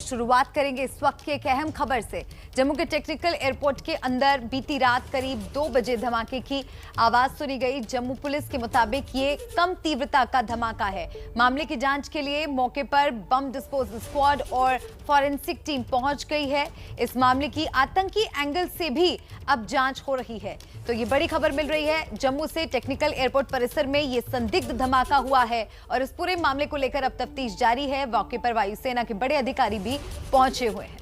शुरुआत करेंगे इस वक्त की एक अहम खबर से। जम्मू के टेक्निकल एयरपोर्ट के अंदर बीती रात करीब 2 बजे धमाके की आवाज सुनी गई। जम्मू पुलिस के मुताबिक ये कम तीव्रता का धमाका है। मामले की जांच के लिए मौके पर बम डिस्पोजल स्क्वाड और फॉरेंसिक टीम पहुंच गई है। इस मामले की आतंकी एंगल से भी अब जांच हो रही है। तो ये बड़ी खबर मिल रही है, जम्मू से टेक्निकल एयरपोर्ट परिसर में ये संदिग्ध धमाका हुआ है और इस पूरे मामले को लेकर अब तफ्तीश जारी है। मौके पर वायुसेना के बड़े अधिकारी भी पहुंचे हुए हैं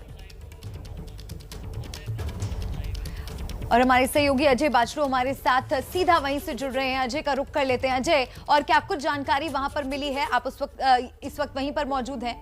और हमारे सहयोगी अजय बाचरू हमारे साथ सीधा वहीं से जुड़ रहे हैं। अजय का रुख कर लेते हैं। अजय, और क्या कुछ जानकारी वहां पर मिली है? आप इस वक्त वहीं पर मौजूद हैं?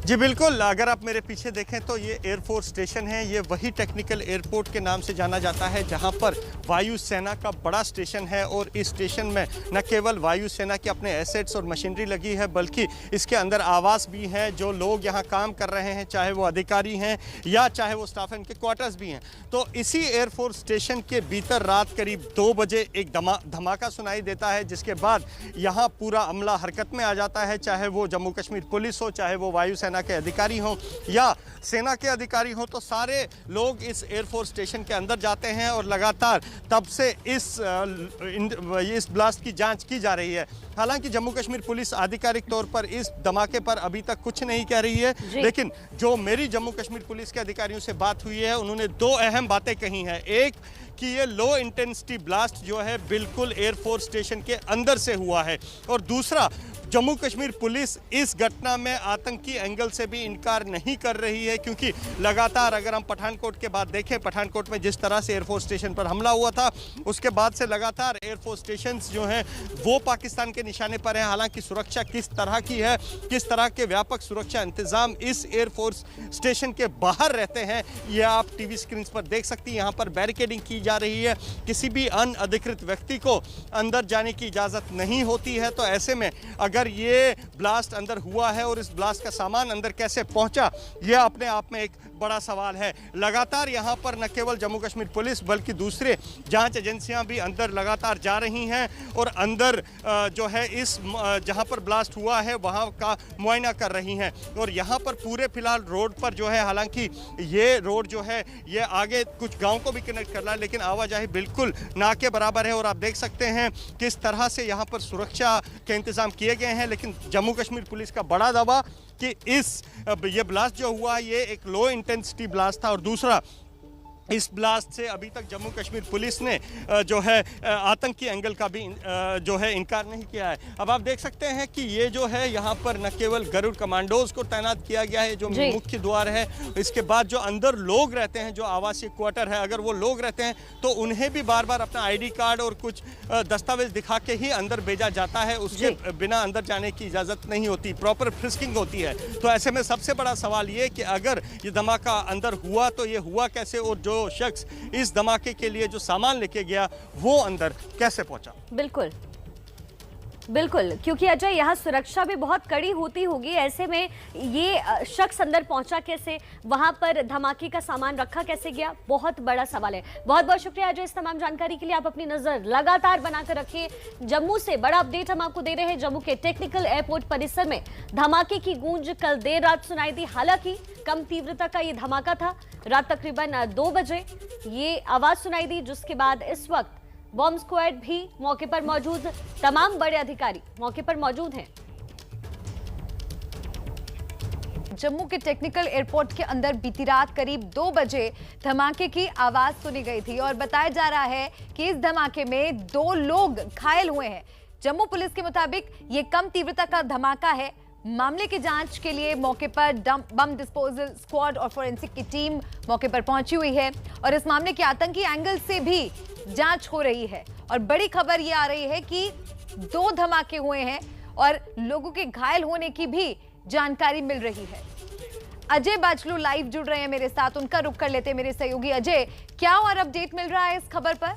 जी बिल्कुल, अगर आप मेरे पीछे देखें तो ये एयरफोर्स स्टेशन है। ये वही टेक्निकल एयरपोर्ट के नाम से जाना जाता है जहां पर वायुसेना का बड़ा स्टेशन है और इस स्टेशन में न केवल वायुसेना के अपने एसेट्स और मशीनरी लगी है बल्कि इसके अंदर आवास भी हैं। जो लोग यहाँ काम कर रहे हैं, चाहे वो अधिकारी हैं या चाहे वो स्टाफ हैं, इनके क्वार्टर्स भी हैं। तो इसी एयरफोर्स स्टेशन के भीतर रात करीब 2 बजे एक धमाका सुनाई देता है, जिसके बाद यहाँ पूरा अमला हरकत में आ जाता है। चाहे वो जम्मू कश्मीर पुलिस हो, चाहे वो वायुसेना के अधिकारी हों या सेना के अधिकारी हों, तो सारे लोग इस एयरफोर्स स्टेशन के अंदर जाते हैं और लगातार तब से इस ब्लास्ट की जांच की जा रही है। हालांकि जम्मू कश्मीर पुलिस आधिकारिक तौर पर इस धमाके पर अभी तक कुछ नहीं कह रही है, लेकिन जो मेरी जम्मू कश्मीर पुलिस के अधिकारियों से बात हुई है, उन्होंने 2 अहम बातें कही हैं। एक कि ये लो इंटेंसिटी ब्लास्ट जो है बिल्कुल एयरफोर्स स्टेशन के अंदर से हुआ है, और दूसरा जम्मू कश्मीर पुलिस इस घटना में आतंकी एंगल से भी इनकार नहीं कर रही है, क्योंकि लगातार अगर हम पठानकोट के बाद देखें, पठानकोट में जिस तरह से एयरफोर्स स्टेशन पर हमला हुआ था उसके बाद से लगातार एयरफोर्स स्टेशन जो हैं वो पाकिस्तान के निशाने पर हैं। हालांकि सुरक्षा किस तरह की है, किस तरह के व्यापक सुरक्षा इंतजाम इस एयरफोर्स स्टेशन के बाहर रहते हैं, ये आप टीवी स्क्रीन पर देख सकती हैं। यहाँ पर बैरिकेडिंग की जा रही है, किसी भी अनअधिकृत व्यक्ति को अंदर जाने की इजाज़त नहीं होती है। तो ऐसे में अगर ये ब्लास्ट अंदर हुआ है और इस ब्लास्ट का सामान अंदर कैसे पहुंचा, यह अपने आप में एक बड़ा सवाल है। लगातार यहां पर न केवल जम्मू कश्मीर पुलिस बल्कि दूसरे जांच एजेंसियां भी अंदर लगातार जा रही हैं और अंदर जो है इस जहां पर ब्लास्ट हुआ है वहां का मुआयना कर रही हैं। और यहां पर पूरे फिलहाल रोड पर जो है, हालांकि ये रोड जो है ये आगे कुछ गाँव को भी कनेक्ट कर रहा है, लेकिन आवाजाही बिल्कुल ना के बराबर है। और आप देख सकते हैं किस तरह से यहाँ पर सुरक्षा के इंतजाम किए गए हैं। लेकिन जम्मू कश्मीर पुलिस का बड़ा दावा कि ये ब्लास्ट जो हुआ ये एक लो इंटेंसिटी ब्लास्ट था, और दूसरा इस ब्लास्ट से अभी तक जम्मू कश्मीर पुलिस ने जो है आतंकी एंगल का भी जो है इनकार नहीं किया है। अब आप देख सकते हैं कि ये जो है यहाँ पर न केवल गरुड़ कमांडोज को तैनात किया गया है जो मुख्य द्वार है, इसके बाद जो अंदर लोग रहते हैं, जो आवासीय क्वार्टर है, अगर वो लोग रहते हैं तो उन्हें भी बार बार अपना ID कार्ड और कुछ दस्तावेज दिखा के ही अंदर भेजा जाता है। उसके बिना अंदर जाने की इजाज़त नहीं होती, प्रॉपर फ्रिस्किंग होती है। तो ऐसे में सबसे बड़ा सवाल ये कि अगर ये धमाका अंदर हुआ तो ये हुआ कैसे, और जो शख्स इस धमाके के लिए जो सामान लेके गया वो अंदर कैसे पहुंचा। बिल्कुल बिल्कुल, क्योंकि अजय यहाँ सुरक्षा भी बहुत कड़ी होती होगी, ऐसे में ये शख्स अंदर पहुंचा कैसे, वहां पर धमाके का सामान रखा कैसे गया, बहुत बड़ा सवाल है। बहुत बहुत शुक्रिया अजय इस तमाम जानकारी के लिए। आप अपनी नजर लगातार बनाकर रखिए। जम्मू से बड़ा अपडेट हम आपको दे रहे हैं। जम्मू के टेक्निकल एयरपोर्ट परिसर में धमाके की गूंज कल देर रात सुनाई दी। हालांकि कम तीव्रता का ये धमाका था। रात तकरीबन 2 बजे ये आवाज सुनाई दी, जिसके बाद इस वक्त बॉम्ब स्क्वाड भी मौके पर मौजूद, तमाम बड़े अधिकारी मौके पर मौजूद हैं। जम्मू के टेक्निकल एयरपोर्ट के अंदर बीती रात करीब 2 बजे धमाके की आवाज सुनी गई थी और बताया जा रहा है कि इस धमाके में 2 लोग घायल हुए हैं। जम्मू पुलिस के मुताबिक ये कम तीव्रता का धमाका है। मामले की जांच के लिए मौके पर बम डिस्पोजल स्क्वाड और फोरेंसिक की टीम मौके पर पहुंची हुई है और इस मामले के आतंकी एंगल से भी जांच हो रही है। और बड़ी खबर यह आ रही है कि 2 धमाके हुए हैं और लोगों के घायल होने की भी जानकारी मिल रही है। अजय बाचलू लाइव जुड़ रहे हैं मेरे साथ, उनका रुख कर लेते हैं मेरे सहयोगी। अजय, क्या और अपडेट मिल रहा है इस खबर पर?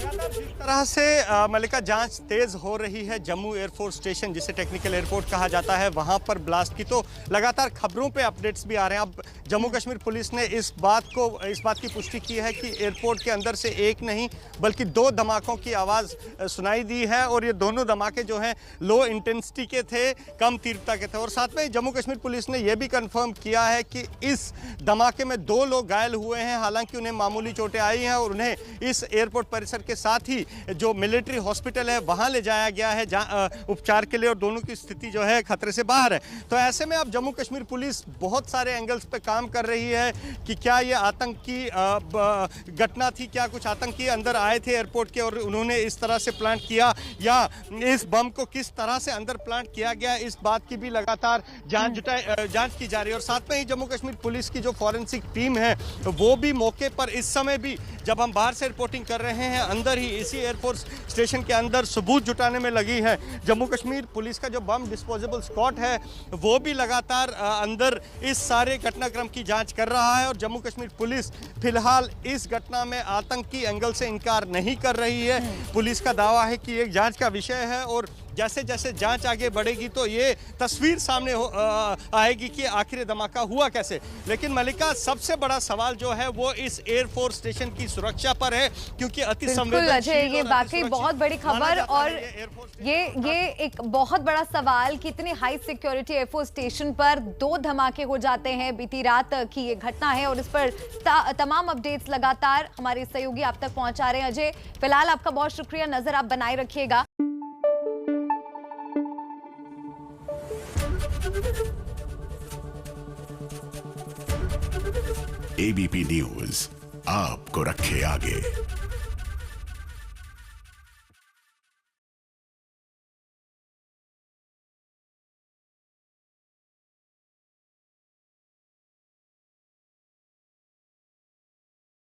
लगातार जिस तरह से मलिका जांच तेज हो रही है जम्मू एयरफोर्स स्टेशन जिसे टेक्निकल एयरपोर्ट कहा जाता है वहां पर ब्लास्ट की, तो लगातार खबरों पे अपडेट्स भी आ रहे हैं। अब जम्मू कश्मीर पुलिस ने इस बात की पुष्टि की है कि एयरपोर्ट के अंदर से एक नहीं बल्कि 2 धमाकों की आवाज़ सुनाई दी है और ये दोनों धमाके जो हैं लो इंटेंसिटी के थे, कम तीव्रता के थे। और साथ में जम्मू कश्मीर पुलिस ने यह भी कंफर्म किया है कि इस धमाके में 2 लोग घायल हुए हैं, हालांकि उन्हें मामूली चोटें आई हैं और उन्हें इस एयरपोर्ट परिसर के साथ ही जो मिलिट्री हॉस्पिटल है वहां ले जाया गया है जहां उपचार के लिए, और दोनों की स्थिति जो है खतरे से बाहर है। तो ऐसे में अब जम्मू कश्मीर पुलिस बहुत सारे एंगल्स पे काम कर रही है कि क्या ये आतंकी घटना थी, क्या कुछ आतंकी अंदर आए थे एयरपोर्ट के और उन्होंने इस तरह से प्लांट किया, या इस बम को किस तरह से अंदर प्लांट किया गया, इस बात की भी लगातार जांच की जा रही है। और साथ में ही जम्मू कश्मीर पुलिस की जो फॉरेंसिक टीम है वो भी मौके पर इस समय भी, जब हम बाहर से रिपोर्टिंग कर रहे हैं, अंदर ही इसी एयरफोर्स स्टेशन के अंदर सबूत जुटाने में लगी है। जम्मू कश्मीर पुलिस का जो बम डिस्पोजेबल स्क्वाड है वो भी लगातार अंदर इस सारे घटनाक्रम की जांच कर रहा है और जम्मू कश्मीर पुलिस फिलहाल इस घटना में आतंकी एंगल से इनकार नहीं कर रही है। पुलिस का दावा है कि एक जांच का विषय है और जैसे जैसे जांच आगे बढ़ेगी तो ये तस्वीर सामने आएगी कि आखिर धमाका हुआ कैसे। लेकिन मलिका, सबसे बड़ा सवाल जो है वो इस एयरफोर्स स्टेशन की सुरक्षा पर है, क्योंकि अति संवेदनशील, ये वाकई बहुत बड़ी खबर और ये एक बहुत बड़ा सवाल कि इतनी हाई सिक्योरिटी एयरफोर्स स्टेशन पर 2 धमाके हो जाते हैं। बीती रात की ये घटना है और इस पर तमाम अपडेट्स लगातार हमारे सहयोगी आप तक पहुंचा रहे हैं। अजय, फिलहाल आपका बहुत शुक्रिया, नजर आप बनाए रखिएगा। एबीपी न्यूज आपको रखे आगे।